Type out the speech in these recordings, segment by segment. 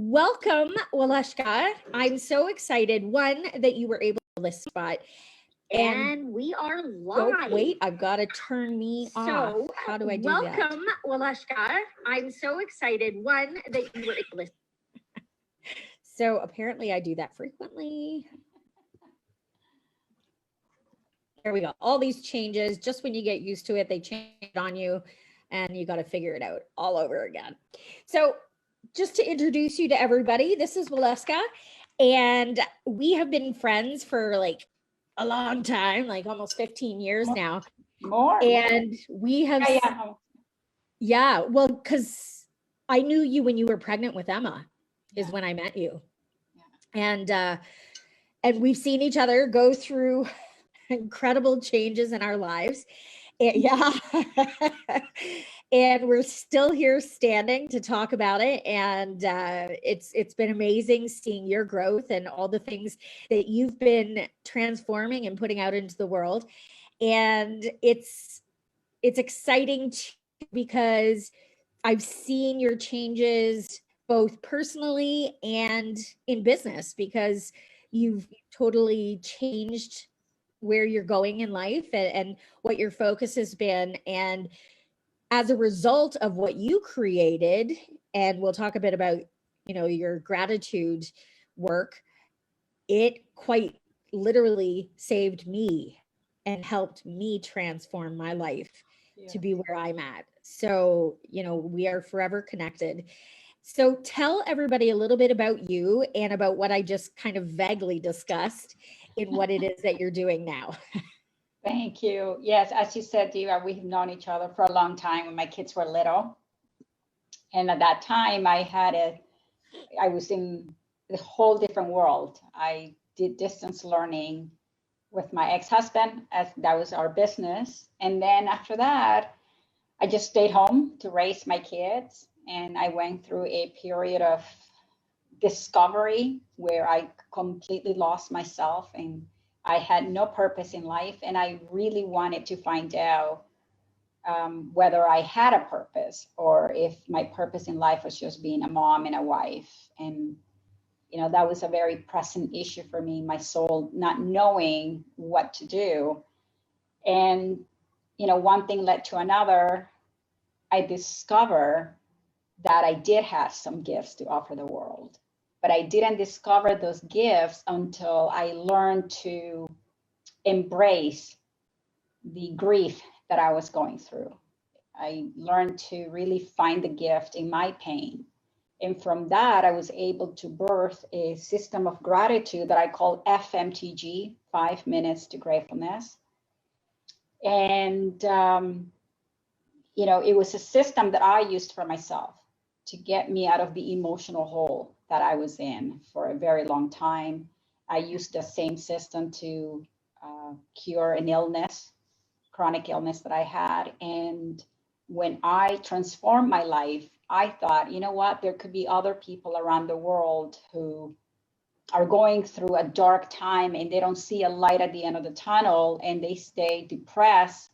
welcome, Waleuska. I'm so excited, one, that you were able to list spot. And we are live. Wait, I've got to turn me off. How do I do that? Welcome, Waleuska. I'm so excited, one, that you were able to. So apparently I do that frequently. There we go. All these changes, just when you get used to it, they change it on you and you got to figure it out all over again. So just to introduce you to everybody, this is Waleuska, and we have been friends for like a long time, like almost 15 years now. More. And we have, yeah, well, because I knew you when you were pregnant with Emma, is when I met you. Yeah. And we've seen each other go through incredible changes in our lives. And, yeah. And we're still here standing to talk about it. And it's been amazing seeing your growth and all the things that you've been transforming and putting out into the world. And it's exciting because I've seen your changes both personally and in business, because you've totally changed where you're going in life and what your focus has been. And as a result of what you created, and we'll talk a bit about, you know, your gratitude work, it quite literally saved me and helped me transform my life to be where I'm at. So, you know, we are forever connected. So tell everybody a little bit about you and about what I just kind of vaguely discussed in what it is that you're doing now. Thank you. Yes, as you said, Diva, we've known each other for a long time when my kids were little. And at that time I was in a whole different world. I did distance learning with my ex-husband, as that was our business. And then after that, I just stayed home to raise my kids. And I went through a period of discovery where I completely lost myself and I had no purpose in life. And I really wanted to find out whether I had a purpose or if my purpose in life was just being a mom and a wife. And, you know, that was a very present issue for me, my soul, not knowing what to do. And, you know, one thing led to another. I discovered that I did have some gifts to offer the world, but I didn't discover those gifts until I learned to embrace the grief that I was going through. I learned to really find the gift in my pain. And from that, I was able to birth a system of gratitude that I call FMTG, 5 Minutes to Gratefulness. And, you know, it was a system that I used for myself to get me out of the emotional hole that I was in for a very long time. I used the same system to cure an illness, chronic illness that I had. And when I transformed my life, I thought, you know what, there could be other people around the world who are going through a dark time and they don't see a light at the end of the tunnel and they stay depressed.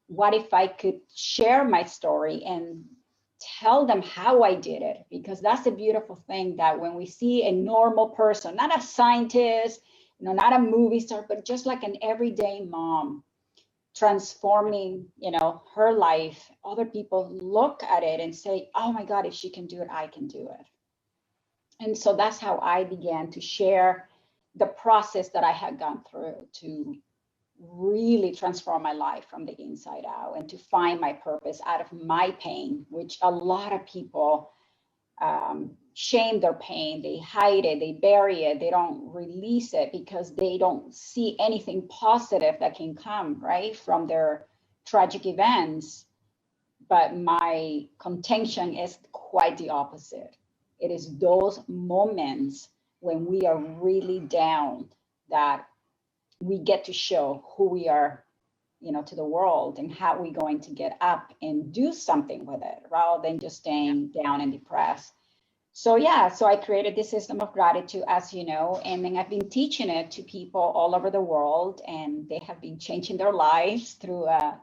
What if I could share my story and tell them how I did it? Because that's the beautiful thing, that when we see a normal person, not a scientist, you know, not a movie star, but just like an everyday mom transforming, you know, her life, other people look at it and say, oh my God, if she can do it, I can do it. And so that's how I began to share the process that I had gone through to really transform my life from the inside out and to find my purpose out of my pain, which a lot of people shame their pain. They hide it, they bury it, they don't release it because they don't see anything positive that can come, right, from their tragic events. But my contention is quite the opposite. It is those moments when we are really down that we get to show who we are, you know, to the world and how we're going to get up and do something with it rather than just staying down and depressed. So yeah, so I created this system of gratitude, as you know, and then I've been teaching it to people all over the world, and they have been changing their lives through a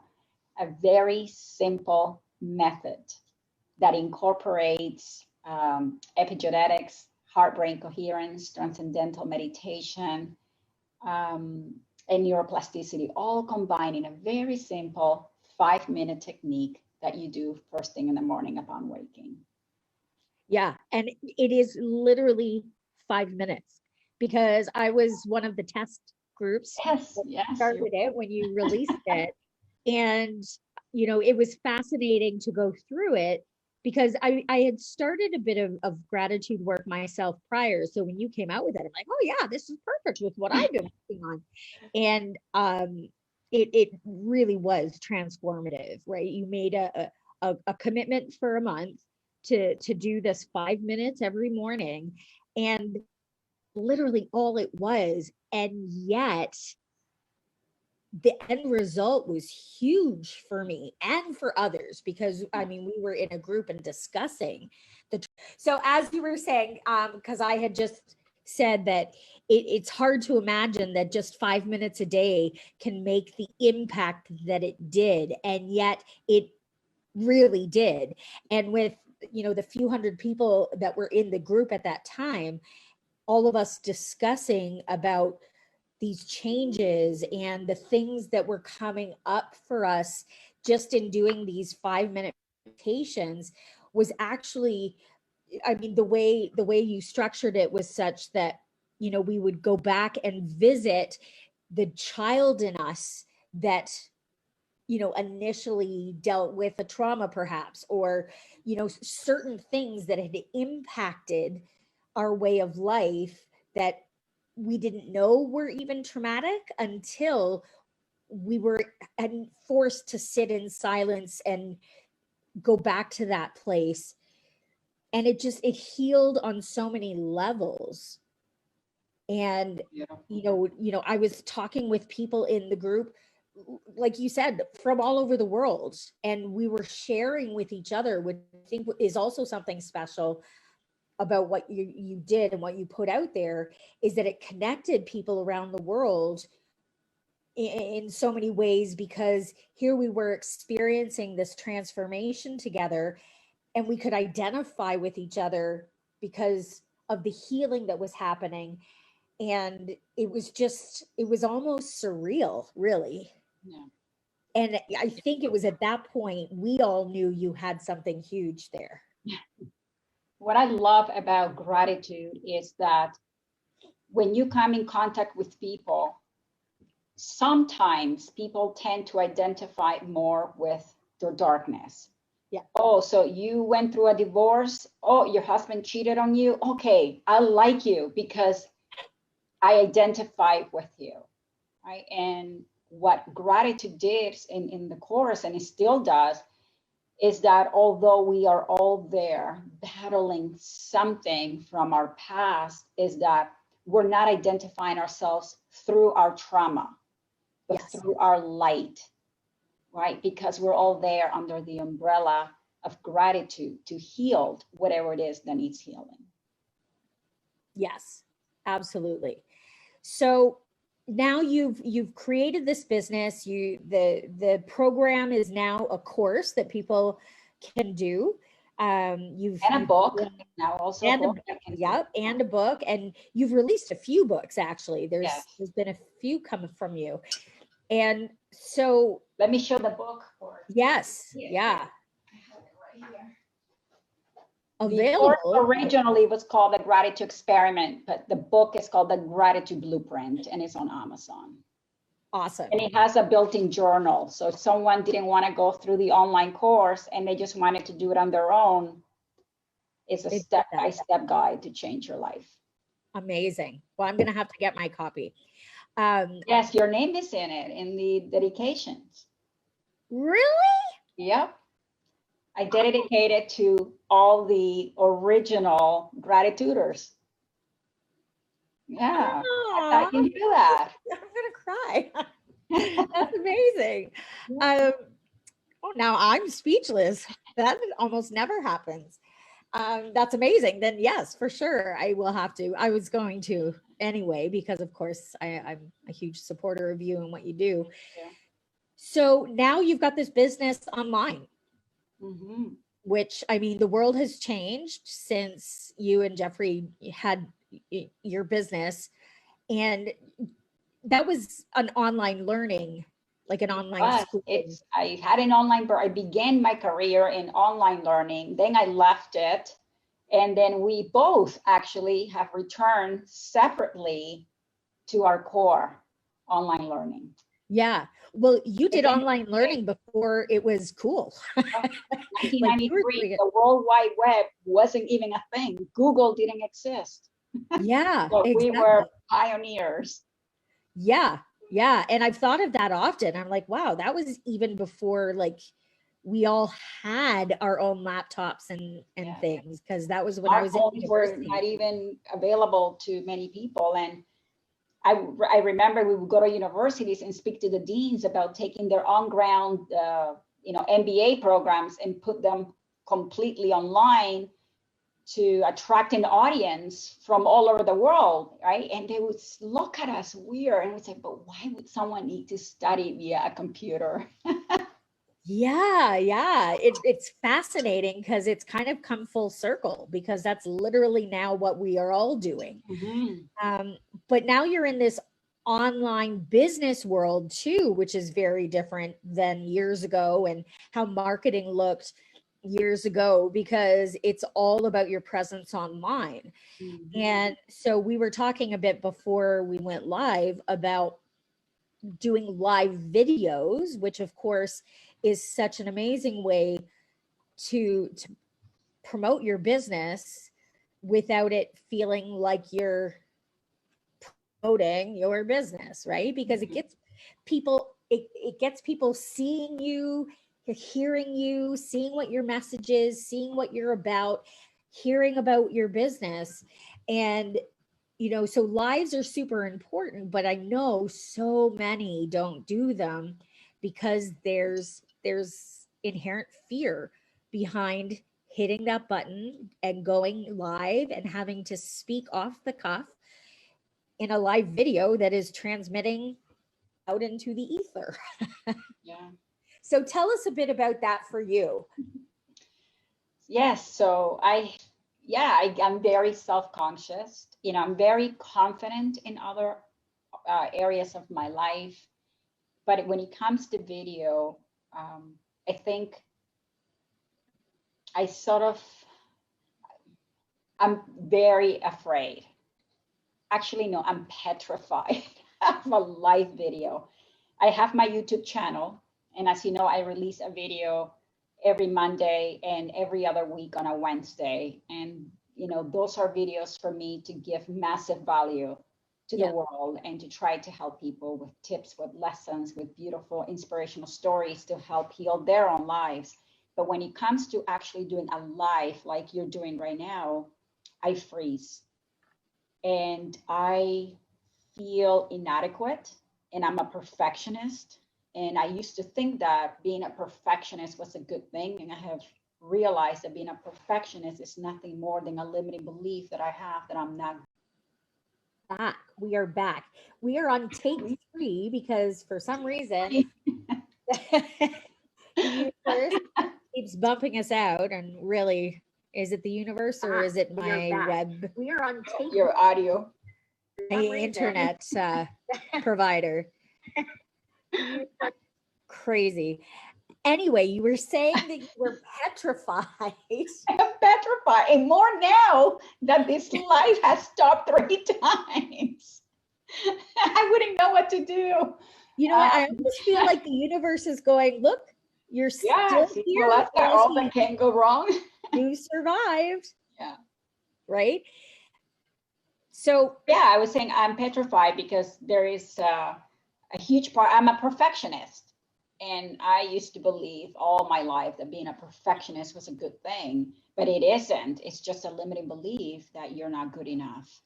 very simple method that incorporates epigenetics, heart-brain coherence, transcendental meditation, and neuroplasticity, all combined in a very simple 5-minute technique that you do first thing in the morning upon waking. Yeah. And it is literally 5 minutes, because I was one of the test groups Yes, that yes. started it when you released it. And, it was fascinating to go through it, because I had started a bit of gratitude work myself prior. So when you came out with it, I'm like, oh yeah, this is perfect with what I've been working on. And it really was transformative, right? You made a commitment for a month to do this 5 minutes every morning, and literally all it was. And yet the end result was huge for me and for others, because I mean, we were in a group and discussing so as you were saying, because I had just said that it's hard to imagine that just 5 minutes a day can make the impact that it did, and yet it really did. And with the few hundred people that were in the group at that time, all of us discussing about these changes and the things that were coming up for us just in doing these 5-minute meditations was actually, I mean, the way you structured it was such that we would go back and visit the child in us that initially dealt with a trauma perhaps, or certain things that had impacted our way of life that we didn't know were even traumatic until we were forced to sit in silence and go back to that place. And it healed on so many levels. And Yeah. I was talking with people in the group, like you said, from all over the world, and we were sharing with each other, which I think is also something special about what you did and what you put out there, is that it connected people around the world in so many ways, because here we were experiencing this transformation together, and we could identify with each other because of the healing that was happening. And it was almost surreal, really. Yeah. And I think it was at that point we all knew you had something huge there. What I love about gratitude is that when you come in contact with people, sometimes people tend to identify more with their darkness. Yeah. Oh, so you went through a divorce. Oh, your husband cheated on you. Okay, I like you because I identify with you. Right. And what gratitude did in the course, and it still does, is that although we are all there battling something from our past, is that we're not identifying ourselves through our trauma, but Yes. through our light, right? Because we're all there under the umbrella of gratitude to heal whatever it is that needs healing. Yes, absolutely. So now you've created this business. The program is now a course that people can do. You've And a book now, also and a book. and a book, and you've released a few books actually. Yes. There's been a few coming from you, and so let me show the book. Yes, yeah. I have it right here. Available. The course originally was called the Gratitude Experiment, but the book is called the Gratitude Blueprint, and it's on Amazon. Awesome. And it has a built-in journal. So if someone didn't want to go through the online course and they just wanted to do it on their own, it's a step-by-step guide to change your life. Amazing. Well, I'm going to have to get my copy. Yes, your name is in it, in the dedications. Really? Yep. I dedicated it to all the original gratituders. Yeah, I can do that. I'm gonna cry. That's amazing. Oh, now I'm speechless. That almost never happens. That's amazing. Then yes, for sure, I will have to. I was going to anyway, because of course I'm a huge supporter of you and what you do. Yeah. So now you've got this business online. Mm-hmm. which, I mean, the world has changed since you and Jeffrey had your business. And that was an online learning, like an online school. I had an online, I began my career in online learning, then I left it. And then we both actually have returned separately to our core online learning. Yeah. Well, you did online learning before it was cool. 1993, the World Wide Web wasn't even a thing. Google didn't exist. Yeah, So exactly. We were pioneers. Yeah. Yeah. And I've thought of that often. I'm like, wow, that was even before like we all had our own laptops and things, because that was when I was in university. Were not even available to many people. And I remember we would go to universities and speak to the deans about taking their on-ground, MBA programs and put them completely online to attract an audience from all over the world, right? And they would look at us weird and would say, but why would someone need to study via a computer? Yeah. It's fascinating because it's kind of come full circle, because that's literally now what we are all doing. Mm-hmm. But now you're in this online business world too, which is very different than years ago, and how marketing looked years ago, because it's all about your presence online. Mm-hmm. And so we were talking a bit before we went live about doing live videos, which of course is such an amazing way to promote your business without it feeling like you're promoting your business, right? Because it gets people, it gets people seeing you, hearing you, seeing what your message is, seeing what you're about, hearing about your business. And so lives are super important, but I know so many don't do them because there's inherent fear behind hitting that button and going live and having to speak off the cuff in a live video that is transmitting out into the ether. Yeah. So tell us a bit about that for you. Yes. So I'm very self-conscious. I'm very confident in other areas of my life. But when it comes to video, I think I'm very afraid. Actually, no, I'm petrified of a live video. I have my YouTube channel, and as you know, I release a video every Monday and every other week on a Wednesday. And those are videos for me to give massive value to the world and to try to help people with tips, with lessons, with beautiful inspirational stories to help heal their own lives. But when it comes to actually doing a live like you're doing right now, I freeze and I feel inadequate, and I'm a perfectionist. And I used to think that being a perfectionist was a good thing. And I have realized that being a perfectionist is nothing more than a limiting belief that I have that I'm not. Back. We are back. We are on take 3 because for some reason the universe keeps bumping us out. And really, is it the universe or is it my web? We are on take Your audio. My internet provider. Crazy. Anyway, you were saying that you were petrified. I'm petrified, and more now that this life has stopped 3 times. I wouldn't know what to do. I almost feel like the universe is going, look, you're still here. Well, that's all that can go wrong. You survived. Yeah. Right? So I was saying I'm petrified because there is a huge part. I'm a perfectionist. And I used to believe all my life that being a perfectionist was a good thing, but it isn't. It's just a limiting belief that you're not good enough.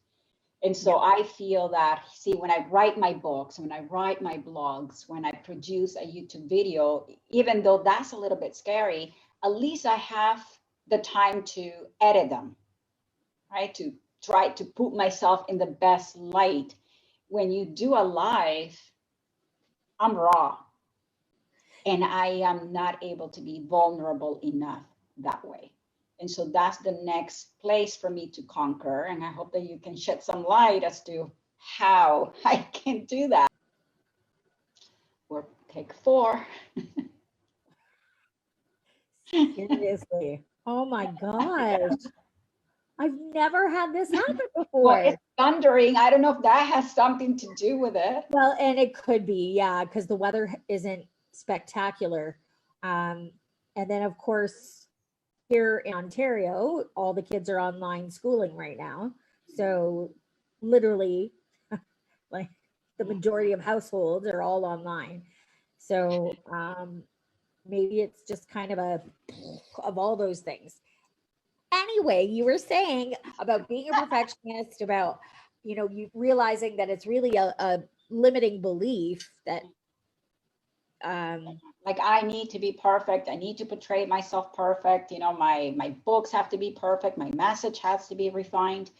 And so I feel that, when I write my books, when I write my blogs, when I produce a YouTube video, even though that's a little bit scary, at least I have the time to edit them, right? To try to put myself in the best light. When you do a live, I'm raw. And I am not able to be vulnerable enough. that way. And so that's the next place for me to conquer. And I hope that you can shed some light as to how I can do that. Or take 4. Seriously. Oh my gosh. I've never had this happen before. Well, it's thundering. I don't know if that has something to do with it. Well, and it could be, yeah, because the weather isn't spectacular. And then, of course, here in Ontario, all the kids are online schooling right now. So literally, like the majority of households are all online. So maybe it's just kind of of all those things. Anyway, you were saying about being a perfectionist, about, you realizing that it's really a limiting belief that like I need to be perfect. I need to portray myself perfect. My books have to be perfect. My message has to be refined.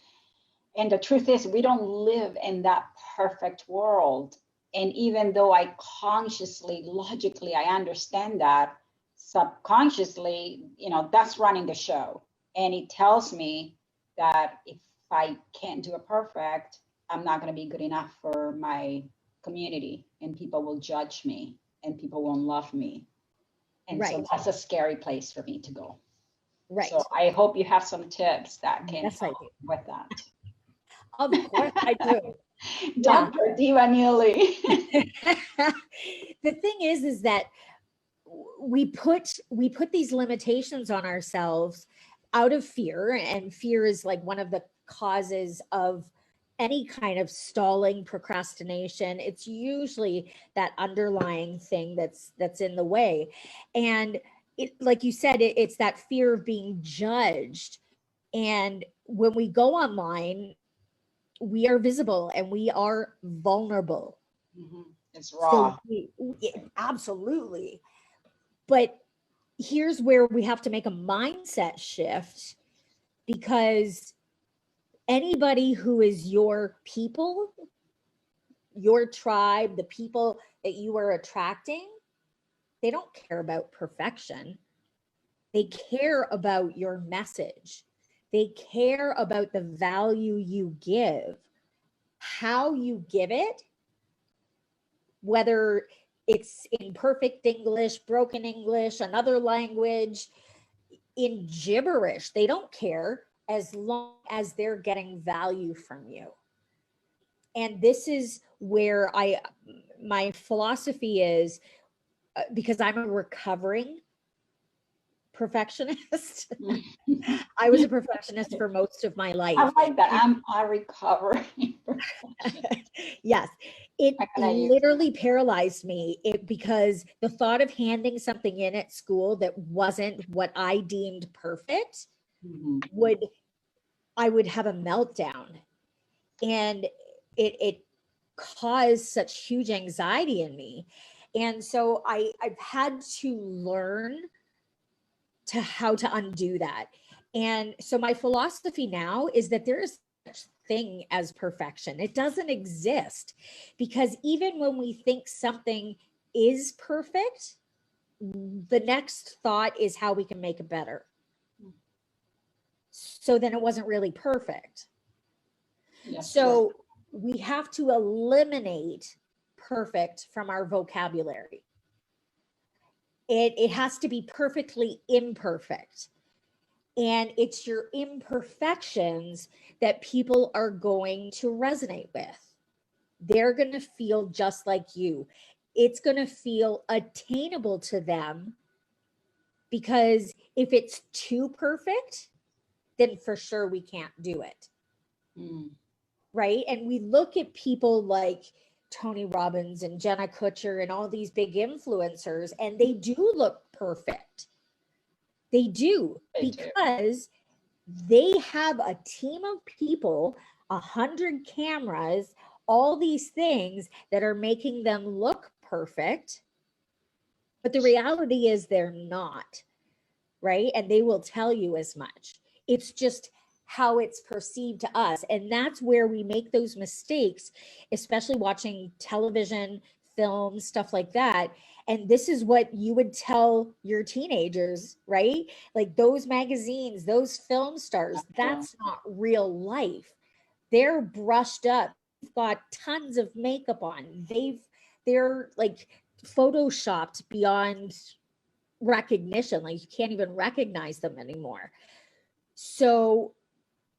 And the truth is, we don't live in that perfect world. And even though I consciously, logically, I understand that, subconsciously, that's running the show. And it tells me that if I can't do it perfect, I'm not going to be good enough for my community, and people will judge me and people won't love me. And right. So that's a scary place for me to go. Right. So I hope you have some tips that can help with that. Of course I do. Dr. Diva Neely. The thing is that we put these limitations on ourselves out of fear, and fear is like one of the causes of any kind of stalling, procrastination. It's usually that underlying thing that's in the way. And like you said, it's that fear of being judged. And when we go online, we are visible and we are vulnerable. Mm-hmm. It's raw. So absolutely. But here's where we have to make a mindset shift, because anybody who is your people, your tribe, the people that you are attracting, they don't care about perfection. They care about your message. They care about the value you give, how you give it, whether it's in perfect English, broken English, another language, in gibberish. They don't care as long as they're getting value from you. And this is where my philosophy is, because I'm a recovering perfectionist. I was a perfectionist for most of my life. I like that. I'm a recovering perfectionist. Yes. It literally paralyzed me because the thought of handing something in at school that wasn't what I deemed perfect, I would have a meltdown. And it caused such huge anxiety in me. And so I've had to learn how to undo that. And so my philosophy now is that there is such thing as perfection. It doesn't exist, because even when we think something is perfect, the next thought is how we can make it better. So then it wasn't really perfect. Yes, so we have to eliminate perfect from our vocabulary. It has to be perfectly imperfect. And it's your imperfections that people are going to resonate with. They're going to feel just like you. It's going to feel attainable to them, because if it's too perfect, then for sure we can't do it. Right? And we look at people like Tony Robbins and Jenna Kutcher and all these big influencers, and they do look perfect. They do, because they have a team of people, 100 cameras, all these things that are making them look perfect. But the reality is they're not, right? And they will tell you as much. It's just how it's perceived to us. And that's where we make those mistakes, especially watching television, films, stuff like that. And this is what you would tell your teenagers, right? Like those magazines, those film stars, that's not real life. They're brushed up, they've got tons of makeup on. They're like photoshopped beyond recognition. Like you can't even recognize them anymore. So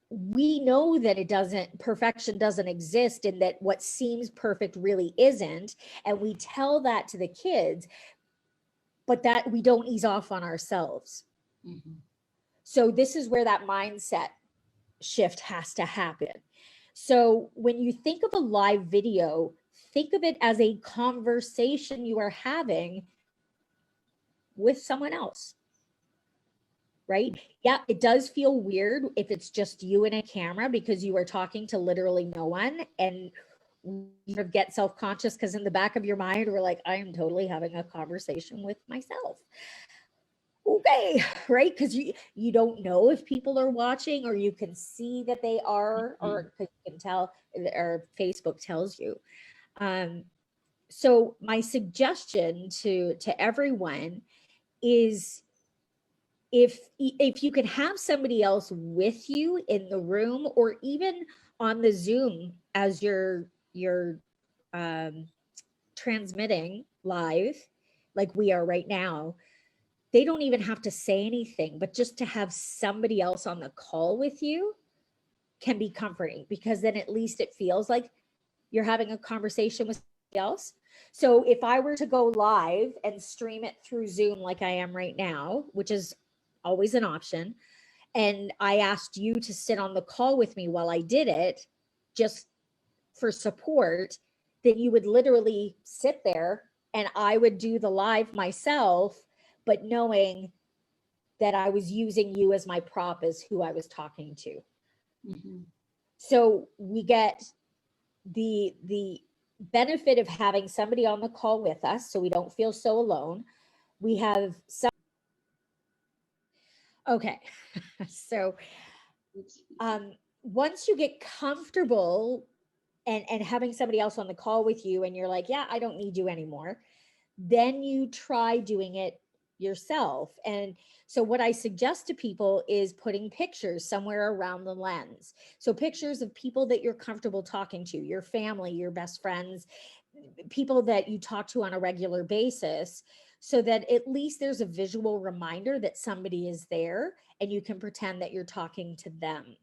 we know that perfection doesn't exist, and that what seems perfect really isn't. And we tell that to the kids, but that we don't ease off on ourselves. Mm-hmm. So this is where that mindset shift has to happen. So when you think of a live video, think of it as a conversation you are having with someone else. Right? Yeah, it does feel weird if it's just you and a camera, because you are talking to literally no one, and you get self-conscious because in the back of your mind we're like, I am totally having a conversation with myself. Okay, right? Because you don't know if people are watching, or you can see that they are, or you can tell, or Facebook tells you. So my suggestion to everyone is, if you can have somebody else with you in the room, or even on the Zoom as you're transmitting live, like we are right now, they don't even have to say anything, but just to have somebody else on the call with you can be comforting, because then at least it feels like you're having a conversation with somebody else. So if I were to go live and stream it through Zoom like I am right now, which is always an option, and I asked you to sit on the call with me while I did it, just for support, then you would literally sit there and I would do the live myself, but knowing that I was using you as my prop, as who I was talking to. Mm-hmm. So we get the benefit of having somebody on the call with us, so we don't feel so alone. We have some. Okay. So once you get comfortable and having somebody else on the call with you, and you're like, yeah, I don't need you anymore, then you try doing it yourself. And so what I suggest to people is putting pictures somewhere around the lens. So pictures of people that you're comfortable talking to, your family, your best friends, people that you talk to on a regular basis, so that at least there's a visual reminder that somebody is there and you can pretend that you're talking to them.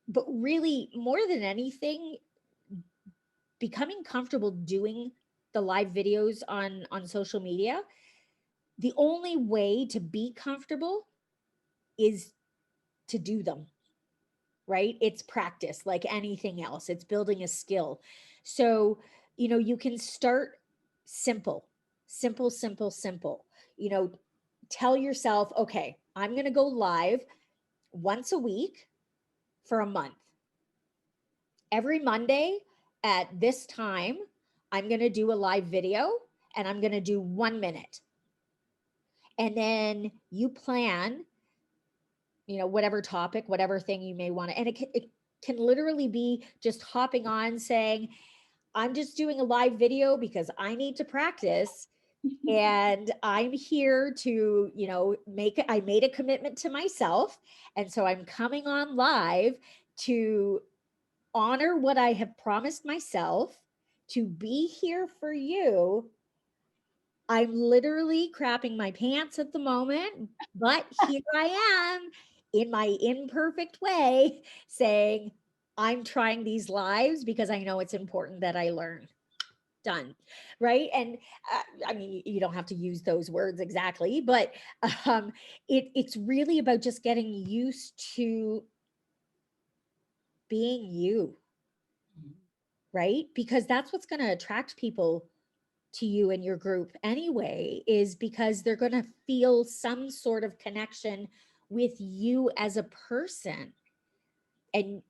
But really, more than anything, becoming comfortable doing the live videos on social media, the only way to be comfortable is to do them, right? It's practice, like anything else. It's building a skill. So, you can start simple. Tell yourself, okay, I'm going to go live once a week for a month. Every Monday at this time, I'm going to do a live video, and I'm going to do 1 minute. And then you plan, whatever topic, whatever thing you may want to, and it can literally be just hopping on saying, I'm just doing a live video because I need to practice. And I'm here to, I made a commitment to myself. And so I'm coming on live to honor what I have promised myself, to be here for you. I'm literally crapping my pants at the moment, but here I am in my imperfect way saying, I'm trying these lives because I know it's important that I learn. Done. Right. And I mean, you don't have to use those words exactly, but it's really about just getting used to being you. Right. Because that's what's going to attract people to you and your group anyway, is because they're going to feel some sort of connection with you as a person. And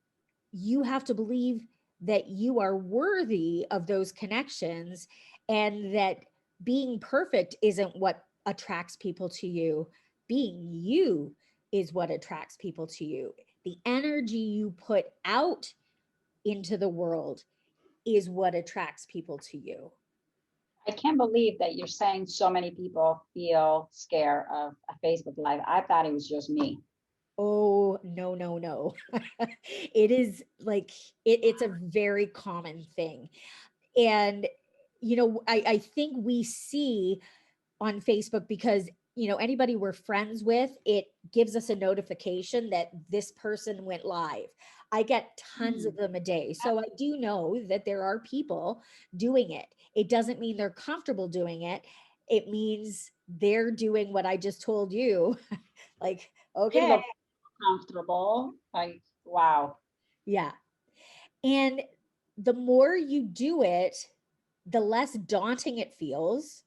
you have to believe that you are worthy of those connections, and that being perfect isn't what attracts people to you. Being you is what attracts people to you. The energy you put out into the world is what attracts people to you. I can't believe that you're saying so many people feel scared of a Facebook Live. I thought it was just me. Oh, no, no, no. It is like, it's a very common thing. And, I think we see on Facebook because, anybody we're friends with, it gives us a notification that this person went live. I get tons of them a day. So I do know that there are people doing it. It doesn't mean they're comfortable doing it. It means they're doing what I just told you. Like, It okay, looks comfortable. Like, wow. yeah. And the more you do it, the less daunting it feels,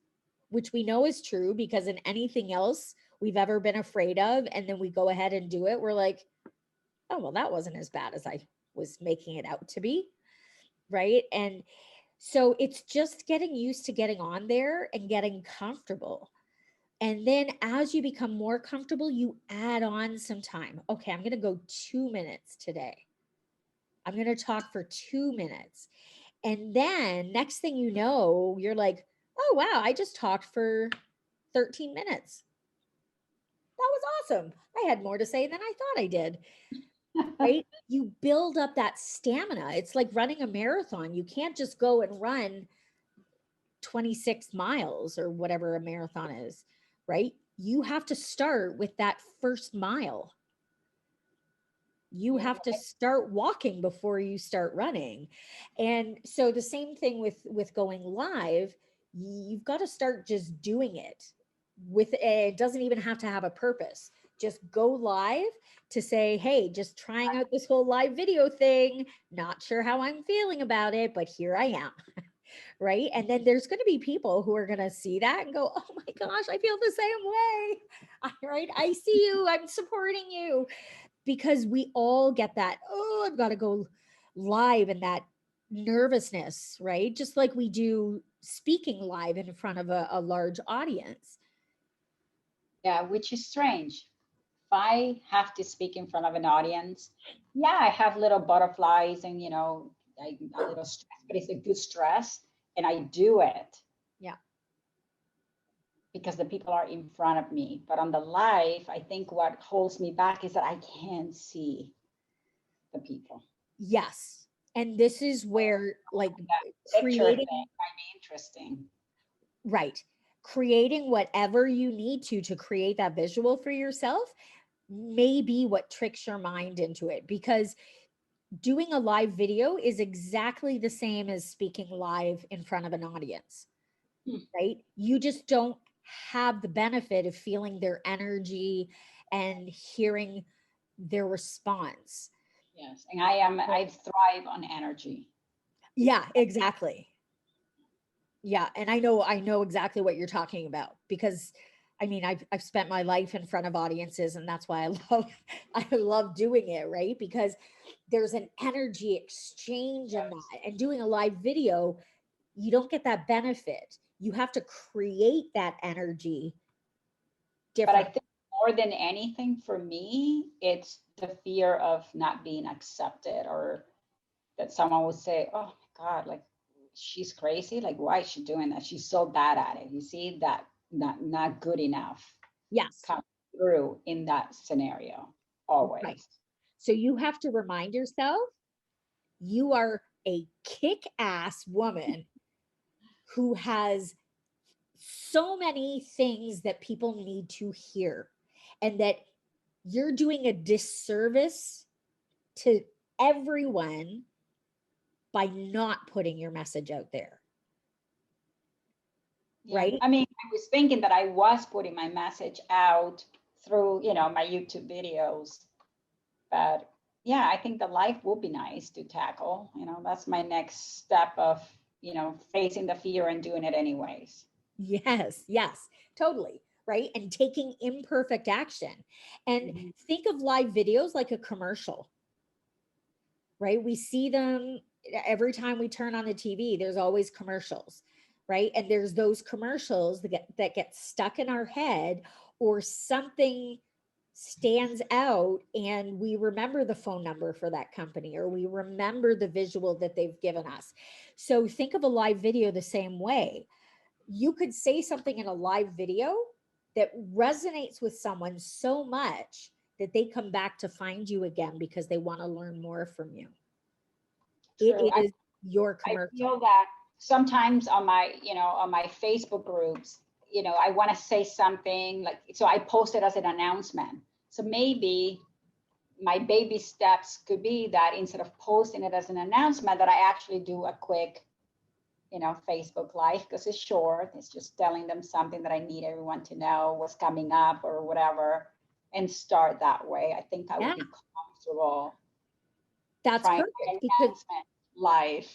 which we know is true because in anything else we've ever been afraid of, and then we go ahead and do it, we're like, oh, well, that wasn't as bad as I was making it out to be. Right. And so it's just getting used to getting on there and getting comfortable. And then as you become more comfortable, you add on some time. Okay, I'm going to go 2 minutes today. I'm going to talk for 2 minutes. And then next thing you know, you're like, oh, wow, I just talked for 13 minutes. That was awesome. I had more to say than I thought I did. Right? You build up that stamina. It's like running a marathon. You can't just go and run 26 miles or whatever a marathon is, right? You have to start with that first mile. You have to start walking before you start running. And so the same thing with going live, you've got to start just doing it. It doesn't even have to have a purpose. Just go live to say, hey, just trying out this whole live video thing, not sure how I'm feeling about it, but here I am. Right? And then there's going to be people who are going to see that and go, oh my gosh, I feel the same way. Right? I see you, I'm supporting you. Because we all get that, oh, I've got to go live, and that nervousness, right? Just like we do speaking live in front of a large audience. Yeah, which is strange. If I have to speak in front of an audience, yeah, I have little butterflies and, a little stress, but it's a good stress and I do it. Yeah. Because the people are in front of me. But on the live, I think what holds me back is that I can't see the people. Yes. And this is where, like, that picture creating thing might be interesting. Right. Creating whatever you need to create that visual for yourself may be what tricks your mind into it, because doing a live video is exactly the same as speaking live in front of an audience, right? You just don't have the benefit of feeling their energy and hearing their response. Yes, and I thrive on energy. Yeah, exactly. Yeah, and I know exactly what you're talking about, because I mean, I've spent my life in front of audiences, and that's why I love doing it, right? Because there's an energy exchange in that. And doing a live video, you don't get that benefit. You have to create that energy But I different. think more than anything for me, it's the fear of not being accepted, or that someone would say, oh my God, like she's crazy. Like, why is she doing that? She's so bad at it. You see that not good enough. Yes. Come through in that scenario always. Right. So you have to remind yourself you are a kick-ass woman who has so many things that people need to hear, and that you're doing a disservice to everyone by not putting your message out there. Yeah. Right? I mean, I was thinking that I was putting my message out through, my YouTube videos, but yeah, I think the life would be nice to tackle. That's my next step of, facing the fear and doing it anyways. Yes, totally. Right. And taking imperfect action. And think of live videos like a commercial, right? We see them every time we turn on the TV, there's always commercials, right? And there's those commercials that get stuck in our head, or something stands out and we remember the phone number for that company, or we remember the visual that they've given us. So think of a live video the same way. you could say something in a live video that resonates with someone so much that they come back to find you again because they want to learn more from you. True. It is your I commercial. feel that sometimes on my, on my Facebook groups, I want to say something like, so I post it as an announcement. So maybe my baby steps could be that instead of posting it as an announcement, that I actually do a quick, Facebook Live, because it's short. It's just telling them something that I need everyone to know what's coming up or whatever, and start that way. I think I would be comfortable. That's perfect because live.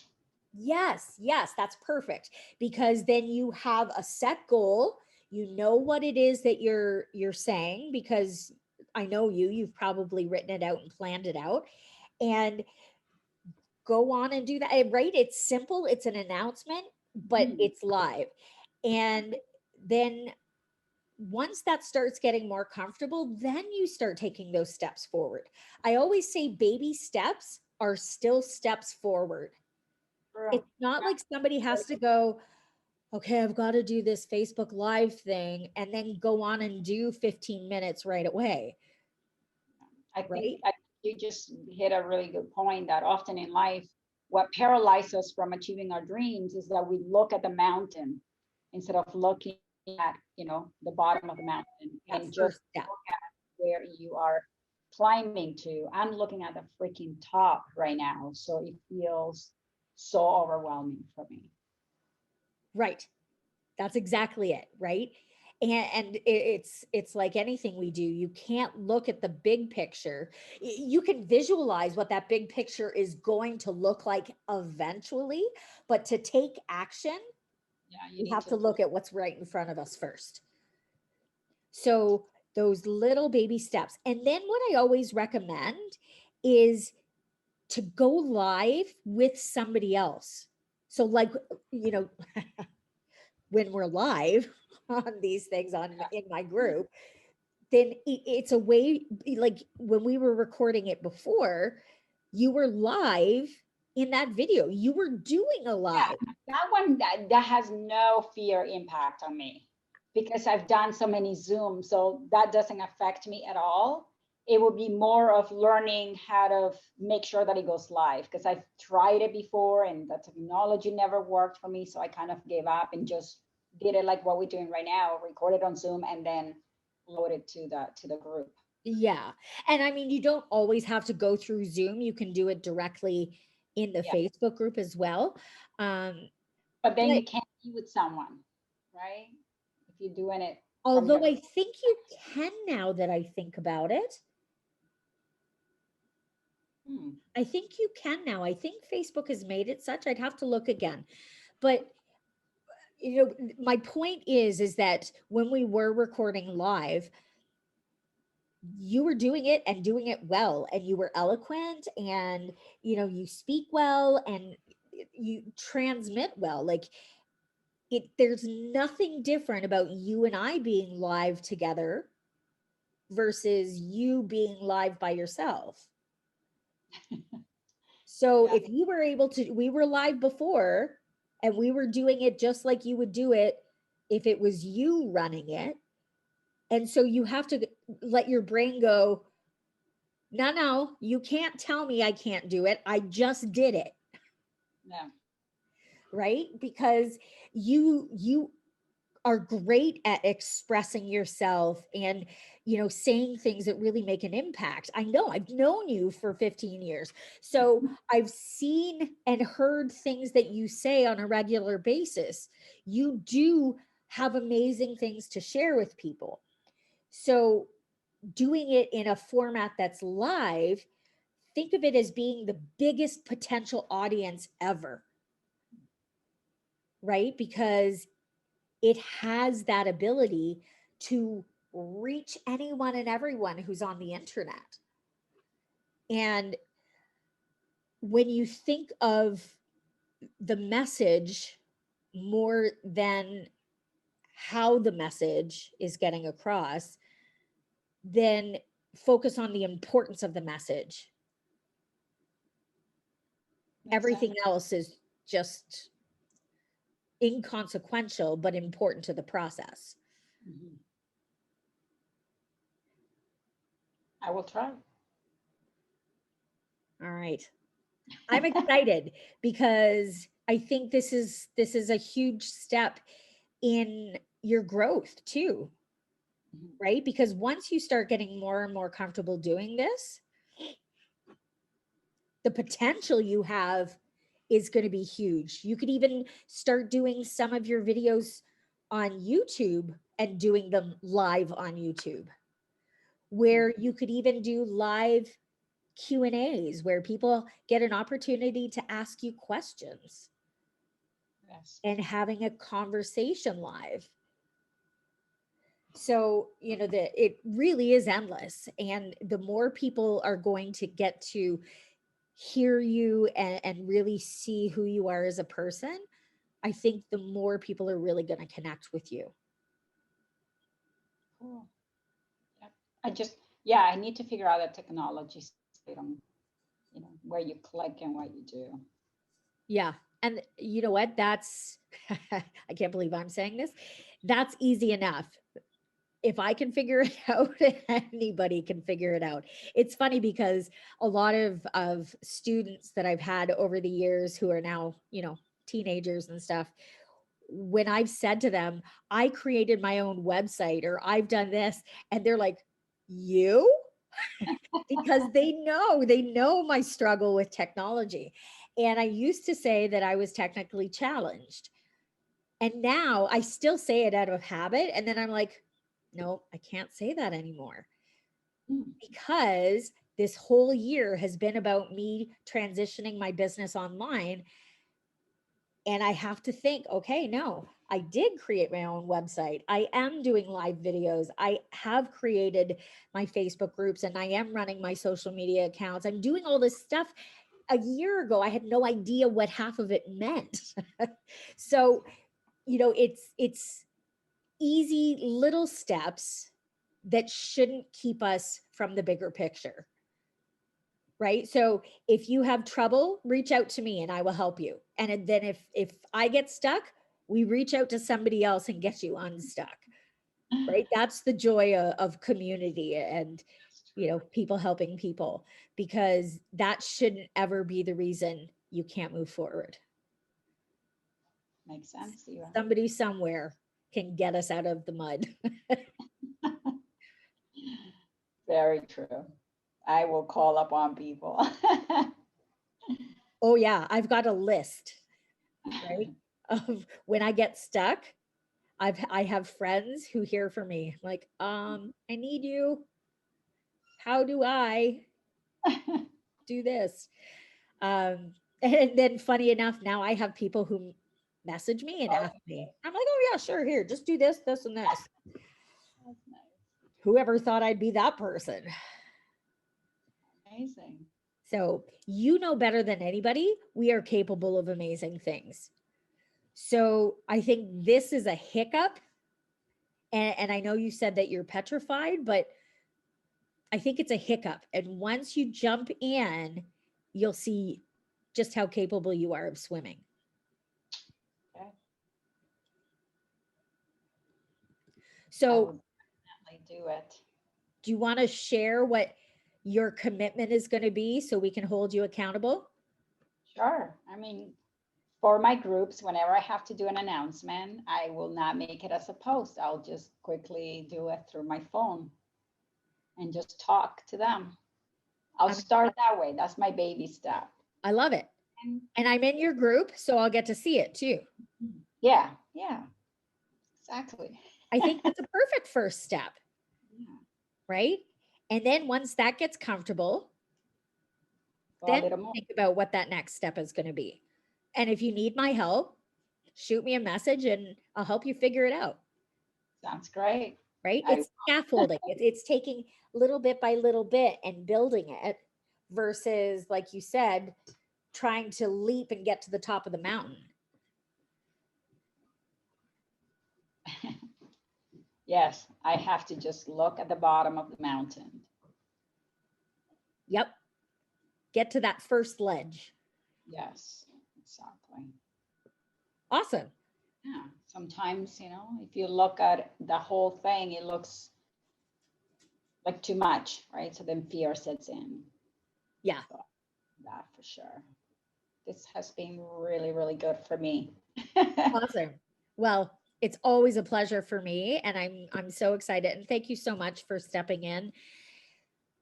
Yes, that's perfect, because then you have a set goal. You know what it is that you're saying, because I know you've probably written it out and planned it out, and go on and do that. Right? It's simple. It's an announcement, but it's live. And then once that starts getting more comfortable, then you start taking those steps forward. I always say baby steps are still steps forward. It's not like somebody has to go, okay, I've got to do this Facebook Live thing and then go on and do 15 minutes right away. I think you just hit a really good point, that often in life, what paralyzes us from achieving our dreams is that we look at the mountain instead of looking at, the bottom of the mountain, and just look at where you are climbing to. I'm looking at the freaking top right now, so it feels so overwhelming for me. Right. That's exactly it. Right. And it's like anything we do. You can't look at the big picture. You can visualize what that big picture is going to look like eventually, but to take action, you have to look at what's right in front of us first. So those little baby steps. And then what I always recommend is to go live with somebody else. So like, when we're live on these things in my group, then it's a way, like when we were recording it before, you were live in that video. You were doing a live. That one, that has no fear impact on me, because I've done so many Zooms, so that doesn't affect me at all. It would be more of learning how to make sure that it goes live, because I've tried it before and the technology never worked for me. So I kind of gave up and just did it like what we're doing right now, record it on Zoom and then load it to the group. Yeah. And I mean, you don't always have to go through Zoom. You can do it directly in the Facebook group as well. But then you can't be with someone, right? If you're doing it. Although I think you can, now that I think about it. I think you can now. I think Facebook has made it such. I'd have to look again. But my point is that when we were recording live, you were doing it and doing it well, and you were eloquent, and you speak well, and you transmit well. Like there's nothing different about you and I being live together versus you being live by yourself. So if you were able to, we were live before and we were doing it just like you would do it if it was you running it. And so you have to let your brain go, no, you can't tell me I can't do it. I just did it. Yeah. Right? Because you are great at expressing yourself and, saying things that really make an impact. I know, I've known you for 15 years. So I've seen and heard things that you say on a regular basis. You do have amazing things to share with people. So doing it in a format that's live, think of it as being the biggest potential audience ever. Right? Because it has that ability to reach anyone and everyone who's on the internet. And when you think of the message more than how the message is getting across, then focus on the importance of the message. Everything else is just, inconsequential, but important to the process. Mhm. I will try. All right. I'm excited because I think this is a huge step in your growth too, Mhm. right? Because once you start getting more and more comfortable doing this, the potential you have is going to be huge. You could even start doing some of your videos on YouTube and doing them live on YouTube, where you could even do live Q&As where people get an opportunity to ask you questions Yes. and having a conversation live. So, you know, it really is endless. And the more people are going to get to hear you and really see who you are as a person, I think the more people are really going to connect with you. Cool. Yep. I need to figure out a technology system, where you click and what you do. Yeah. And you know what? That's, I can't believe I'm saying this. That's easy enough. If I can figure it out, anybody can figure it out. It's funny because a lot of students that I've had over the years who are now, you know, teenagers and stuff, when I've said to them, I created my own website or I've done this, and they're like, you? Because they know my struggle with technology. And I used to say that I was technically challenged. And now I still say it out of habit. And then I'm like, no, I can't say that anymore. Because this whole year has been about me transitioning my business online. And I have to think, okay, no, I did create my own website. I am doing live videos. I have created my Facebook groups and I am running my social media accounts. I'm doing all this stuff. A year ago, I had no idea what half of it meant. So, you know, it's easy little steps that shouldn't keep us from the bigger picture. Right? So if you have trouble, reach out to me and I will help you. And then if I get stuck, we reach out to somebody else and get you unstuck. Right? That's the joy of community and, you know, people helping people, because that shouldn't ever be the reason you can't move forward. Makes sense. Yeah. Somebody somewhere can get us out of the mud. Very true. I will call upon people. Oh yeah, I've got a list, right? Of when I get stuck, I have friends who hear from me like, I need you. How do I do this? And then funny enough, now I have people who message me and ask me. I'm like, oh yeah, sure, here, just do this, this, and this. That's nice. Whoever thought I'd be that person? Amazing. So you know better than anybody, we are capable of amazing things. So I think this is a hiccup. And I know you said that you're petrified, but I think it's a hiccup. And once you jump in, you'll see just how capable you are of swimming. Okay. I So will definitely do it. do you want to share what your commitment is going to be so we can hold you accountable? Sure. I mean, for my groups, whenever I have to do an announcement, I will not make it as a post. I'll just quickly do it through my phone and just talk to them. I'll start that way. That's my baby step. I love it. And I'm in your group, so I'll get to see it too. Yeah, exactly. I think that's a perfect first step. Yeah. Right? And then once that gets comfortable, then think about what that next step is going to be. And if you need my help, shoot me a message and I'll help you figure it out. Sounds great. Right? It's scaffolding. It's taking little bit by little bit and building it versus, like you said, trying to leap and get to the top of the mountain. Yes, I have to just look at the bottom of the mountain. Yep. Get to that first ledge. Yes, exactly. Awesome. Yeah, sometimes, if you look at the whole thing, it looks like too much, right? So then fear sets in. Yeah. So that for sure. This has been really, really good for me. Awesome. Well, it's always a pleasure for me, and I'm so excited. And thank you so much for stepping in.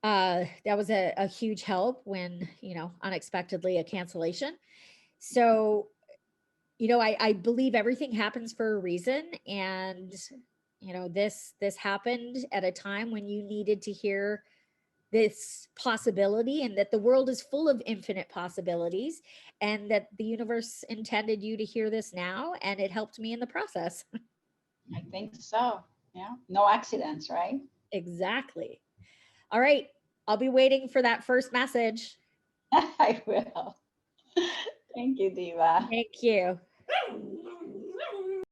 That was a huge help when, unexpectedly a cancellation. So, I believe everything happens for a reason. And, this happened at a time when you needed to hear this possibility, and that the world is full of infinite possibilities, and that the universe intended you to hear this now, and it helped me in the process. I think so. Yeah. No accidents, right? Exactly. All right. I'll be waiting for that first message. I will. Thank you, Diva. Thank you.